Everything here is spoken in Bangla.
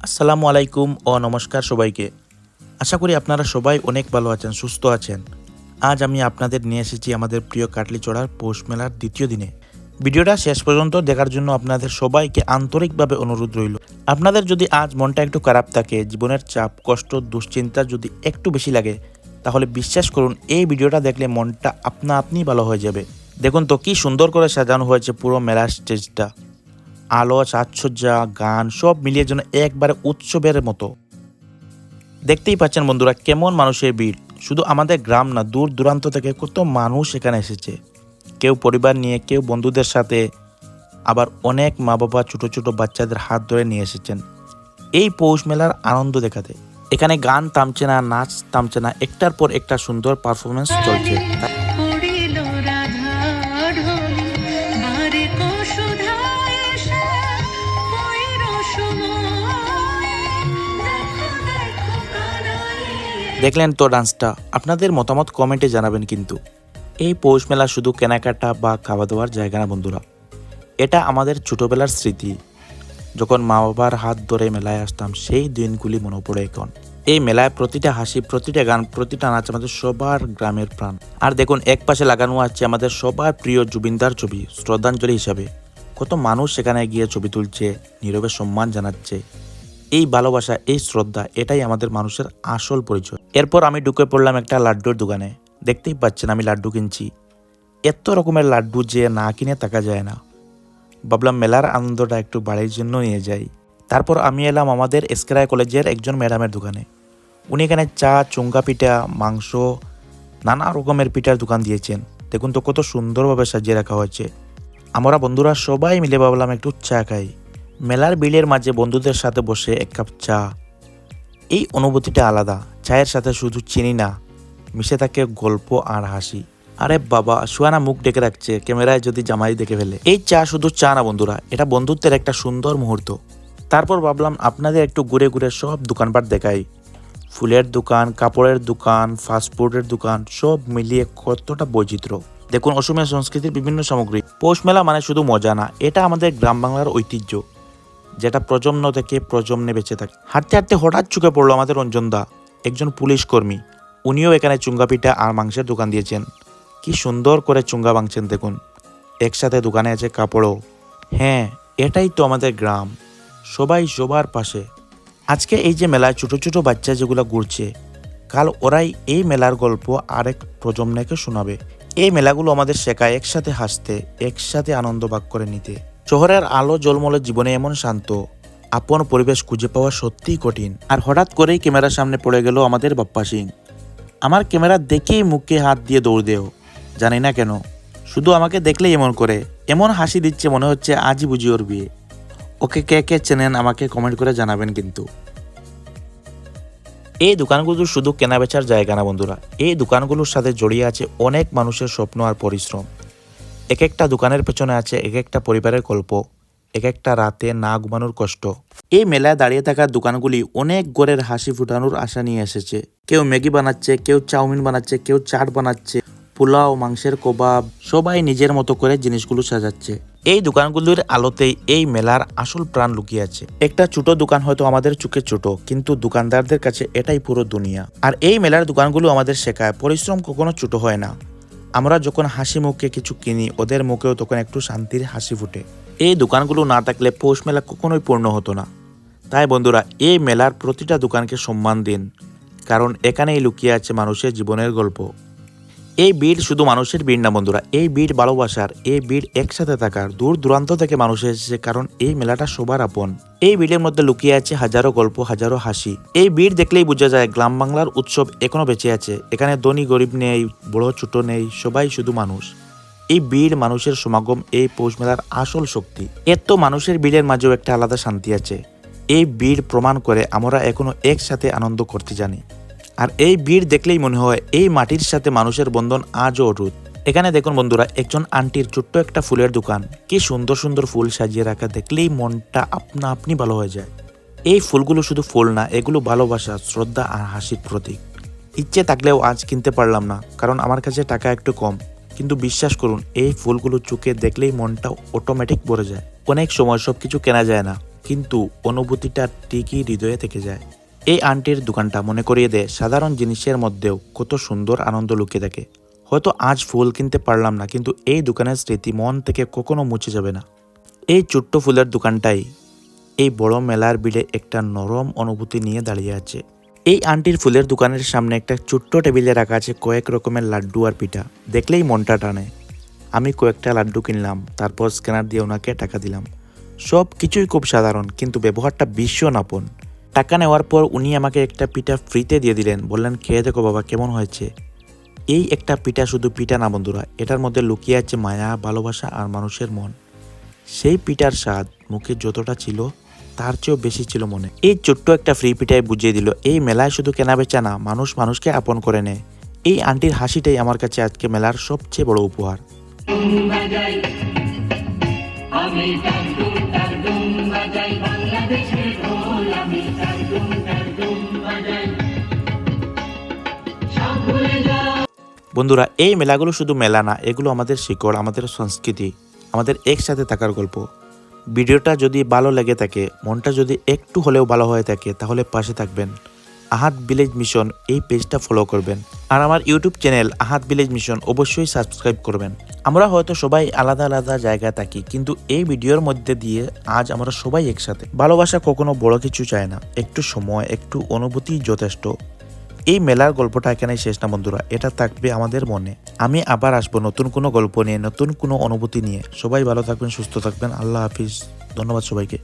আসসালামু আলাইকুম ও নমস্কার সবাইকে। আশা করি আপনারা সবাই অনেক ভালো আছেন, সুস্থ আছেন। আজ আমি আপনাদের নিয়ে এসেছি আমাদের প্রিয় কাটলিছড়ার পৌষ মেলার দ্বিতীয় দিনে। ভিডিওটা শেষ পর্যন্ত দেখার জন্য আপনাদের সবাইকে আন্তরিকভাবে অনুরোধ রইল। আপনাদের যদি আজ মনটা একটু খারাপ থাকে, জীবনের চাপ, কষ্ট, দুশ্চিন্তা যদি একটু বেশি লাগে, তাহলে বিশ্বাস করুন এই ভিডিওটা দেখলে মনটা আপনা আপনি ভালো হয়ে যাবে। দেখুন তো কি সুন্দর করে সাজানো হয়েছে পুরো মেলার স্টেজটা। আলো, সাজসজ্জা, গান সব মিলিয়ে যেন একবারে উৎসবের মতো। দেখতেই পাচ্ছেন বন্ধুরা কেমন মানুষের ভিড়। শুধু আমাদের গ্রাম না, দূর দূরান্ত থেকে কত মানুষ এখানে এসেছে। কেউ পরিবার নিয়ে, কেউ বন্ধুদের সাথে, আবার অনেক মা বাবা ছোট ছোট বাচ্চাদের হাত ধরে নিয়ে এসেছেন এই পৌষ মেলার আনন্দ দেখাতে। এখানে গান থামছে না, নাচ থামছে না, একটার পর একটা সুন্দর পারফরমেন্স চলছে। দেখলেন তো ডান্সটা? আপনাদের মতামত কমেন্টে জানাবেন কিন্তু। এই পৌষ মেলা শুধু কেনাকাটা বা খাওয়া দাওয়ার জায়গা না বন্ধুরা, এটা আমাদের ছোটবেলার স্মৃতি। যখন মা বাবার হাত ধরে মেলায় আসতাম, সেই দিনগুলি মনে পড়ে এখন। এই মেলায় প্রতিটা হাসি, প্রতিটা গান, প্রতিটা নাচ আমাদের সবার গ্রামের প্রাণ। আর দেখুন এক পাশে লাগানো আছে আমাদের সবার প্রিয় জুবিনদার ছবি, শ্রদ্ধাঞ্জলি হিসাবে। কত মানুষ সেখানে গিয়ে ছবি তুলছে, নীরবে সম্মান জানাচ্ছে। এই ভালোবাসা, এই শ্রদ্ধা, এটাই আমাদের মানুষের আসল পরিচয়। এরপর আমি ঢুকে পড়লাম একটা লাড্ডুর দোকানে। দেখতেই পাচ্ছেন আমি লাড্ডু কিনছি। এত রকমের লাড্ডু যে না কিনে থাকা যায় না। ভাবলাম মেলার আনন্দটা একটু বাড়ির জন্য নিয়ে যাই। তারপর আমি এলাম আমাদের এসকেরায় কলেজের একজন ম্যাডামের দোকানে। উনি এখানে চা, চুঙ্গা পিঠা, মাংস, নানা রকমের পিঠার দোকান দিয়েছেন। দেখুন তো কত সুন্দরভাবে সাজিয়ে রাখা হয়েছে। আমরা বন্ধুরা সবাই মিলে ভাবলাম একটু চা খাই। মেলার বিলের মাঝে বন্ধুদের সাথে বসে এক কাপ চা, এই অনুভূতিটা আলাদা। চায়ের সাথে শুধু চিনি না, মিশে থাকে গল্প আর হাসি। আরে বাবা, সুয়ানা মুখ ডেকে রাখছে ক্যামেরায় যদি জামাই দেখে ফেলে। এই চা শুধু চা না বন্ধুরা, এটা বন্ধুত্বের একটা সুন্দর মুহূর্ত। তারপর ভাবলাম আপনাদের একটু ঘুরে ঘুরে সব দোকানপাট দেখাই। ফুলের দোকান, কাপড়ের দোকান, ফাস্টফুডের দোকান, সব মিলিয়ে কতটা বৈচিত্র্য। দেখুন অসমীয়া সংস্কৃতির বিভিন্ন সামগ্রী। পৌষ মেলা মানে শুধু মজা না, এটা আমাদের গ্রাম বাংলার ঐতিহ্য, যেটা প্রজন্ম থেকে প্রজন্মে বেঁচে থাকে। হাঁটতে হাঁটতে হঠাৎ চোখে পড়লো আমাদের রঞ্জনদা, একজন পুলিশ কর্মী। উনিও এখানে চুঙ্গা পিঠা আর মাংসের দোকান দিয়েছেন। কি সুন্দর করে চুঙ্গা ভাঙছেন দেখুন। একসাথে দোকানে আছে কাপড়ও। হ্যাঁ, এটাই তো আমাদের গ্রাম, সবাই সবার পাশে। আজকে এই যে মেলায় ছোট ছোট বাচ্চা যেগুলো ঘুরছে, কাল ওরাই এই মেলার গল্প আরেক প্রজন্মকে শোনাবে। এই মেলাগুলো আমাদের শেখায় একসাথে হাসতে, একসাথে আনন্দ ভাগ করে নিতে। শহরের আলো জলমলে জীবনে এমন শান্ত, আপন পরিবেশ খুঁজে পাওয়া সত্যিই কঠিন। আর হঠাৎ করেই ক্যামেরার সামনে পড়ে গেল আমাদের বাপ্পা সিং। আমার ক্যামেরা দেখেই মুখে হাত দিয়ে দৌড় দেও, জানি না কেন। শুধু আমাকে দেখলেই এমন করে, এমন হাসি দিচ্ছে মনে হচ্ছে আজই বুঝি ওর বিয়ে। ওকে কে কে চেনেন আমাকে কমেন্ট করে জানাবেন কিন্তু। এই দোকানগুলো শুধু কেনাবেচার জায়গা না বন্ধুরা, এই দোকানগুলোর সাথে জড়িয়ে আছে অনেক মানুষের স্বপ্ন আর পরিশ্রম। এক একটা দোকানের পেছনে আছে এক একটা পরিবারের গল্প, এক একটা রাতে না ঘুমানোর কষ্ট। এই মেলায় দাঁড়িয়ে থাকা দোকানগুলি অনেক ঘরের হাসি ফুটানোর আশা নিয়ে এসেছে। কেউ ম্যাগি বানাচ্ছে, কেউ চাউমিন বানাচ্ছে, কেউ চাট বানাচ্ছে, পোলাও, মাংসের কবাব, সবাই নিজের মতো করে জিনিসগুলো সাজাচ্ছে। এই দোকানগুলির আলোতেই এই মেলার আসল প্রাণ লুকিয়ে আছে। একটা ছোট দোকান হয়তো আমাদের চোখে ছোট, কিন্তু দোকানদারদের কাছে এটাই পুরো দুনিয়া। আর এই মেলার দোকানগুলো আমাদের শেখায় পরিশ্রম কখনো ছোট হয় না। আমরা যখন হাসি মুখে কিছু কিনি, ওদের মুখেও তখন একটু শান্তির হাসি ফুটে। এই দোকানগুলো না থাকলে পৌষ মেলা কখনোই পূর্ণ হতো না। তাই বন্ধুরা, এই মেলার প্রতিটা দোকানকে সম্মান দিন, কারণ এখানেই লুকিয়ে আছে মানুষের জীবনের গল্প। এই ভিড় শুধু মানুষের ভিড় না বন্ধুরা, এই ভিড় ভালোবাসার, এই ভিড় একসাথে থাকার। দূর দূরান্ত থেকে মানুষ এসেছে, কারণ এই মেলাটা সবার আপন। এই ভিড়ের মধ্যে লুকিয়ে আছে হাজারো গল্প, হাজারো হাসি। এই ভিড় দেখলেই বোঝা যায় গ্রাম বাংলার উৎসব এখনো বেঁচে আছে। এখানে ধনী গরিব নেই, বড় ছোট নেই, সবাই শুধু মানুষ। এই ভিড়, মানুষের সমাগম এই পৌষ মেলার আসল শক্তি। এত মানুষের ভিড়ের মাঝেও একটা আলাদা শান্তি আছে। এই ভিড় প্রমাণ করে আমরা এখনো একসাথে আনন্দ করতে জানি। আর এই ভিড় দেখলেই মনে হয় এই মাটির সাথে মানুষের বন্ধন আজও অটুট। এখানে দেখুন বন্ধুরা, একজন আন্টির ছোট্ট একটা ফুলের দোকান। কি সুন্দর সুন্দর ফুল সাজিয়ে রাখা, দেখলেই মনটা আপনা আপনি ভালো হয়ে যায়। এই ফুলগুলো শুধু ফুল না, এগুলো ভালোবাসা, শ্রদ্ধা আর হাসির প্রতীক। ইচ্ছে থাকলেও আজ কিনতে পারলাম না, কারণ আমার কাছে টাকা একটু কম। কিন্তু বিশ্বাস করুন, এই ফুলগুলো চোখে দেখলেই মনটা অটোমেটিক ভরে যায়। অনেক সময় সবকিছু কেনা যায় না, কিন্তু অনুভূতিটা ঠিকই হৃদয়ে থেকে যায়। এই আন্টির দোকানটা মনে করিয়ে দেয় সাধারণ জিনিসের মধ্যেও কত সুন্দর আনন্দ লুকিয়ে থাকে। হয়তো আজ ফুল কিনতে পারলাম না, কিন্তু এই দোকানের স্মৃতি মন থেকে কখনো মুছে যাবে না। এই ছোট্ট ফুলের দোকানটাই এই বড় মেলার ভিড়ে একটা নরম অনুভূতি নিয়ে দাঁড়িয়ে আছে। এই আন্টির ফুলের দোকানের সামনে একটা ছোট্ট টেবিলে রাখা আছে কয়েক রকমের লাড্ডু আর পিঠা, দেখলেই মনটা টানে। আমি কয়েকটা লাড্ডু কিনলাম, তারপর স্ক্যানার দিয়ে ওনাকে টাকা দিলাম। সব কিছুই খুব সাধারণ, কিন্তু ব্যবহারটা ভীষণ আপন। টাকা নেওয়ার পর উনি আমাকে একটা পিঠা ফ্রিতে দিয়ে দিলেন, বললেন খেয়ে দেখো বাবা কেমন হয়েছে। এই একটা পিঠা শুধু পিঠা না বন্ধুরা, এটার মধ্যে লুকিয়ে আছে মায়া, ভালোবাসা আর মানুষের মন। সেই পিঠার স্বাদ মুখে যতটা ছিল তার চেয়েও বেশি ছিল মনে। এই ছোট্ট একটা ফ্রি পিঠায় বুঝিয়ে দিল এই মেলায় শুধু কেনা বেচা না, মানুষ মানুষকে আপন করে নেয়। এই আন্টির হাসিটাই আমার কাছে আজকে মেলার সবচেয়ে বড় উপহার। বন্ধুরা, এই মেলাগুলো শুধু মেলা না, এগুলো আমাদের শিকড়, আমাদের সংস্কৃতি, আমাদের একসাথে থাকার গল্প। ভিডিওটা যদি ভালো লেগে থাকে, মনটা যদি একটু হলেও ভালো হয়ে থাকে, তাহলে পাশে থাকবেন। আহাদ ভিলেজ মিশন এই পেজটা ফলো করবেন, আর আমার ইউটিউব চ্যানেল আহাদ ভিলেজ মিশন অবশ্যই সাবস্ক্রাইব করবেন। আমরা হয়তো সবাই আলাদা আলাদা জায়গায় থাকি, কিন্তু এই ভিডিওর মধ্যে দিয়ে আজ আমরা সবাই একসাথে। ভালোবাসা কখনো বড় কিছু চায় না, একটু সময়, একটু অনুভূতি যথেষ্ট। এই মেলার গল্পটা এখানেই শেষ না বন্ধুরা, এটা থাকবে আমাদের মনে। আমি আবার আসবো নতুন কোনো গল্প নিয়ে, নতুন কোনো অনুভূতি নিয়ে। সবাই ভালো থাকবেন, সুস্থ থাকবেন। আল্লাহ হাফিজ। ধন্যবাদ সবাইকে।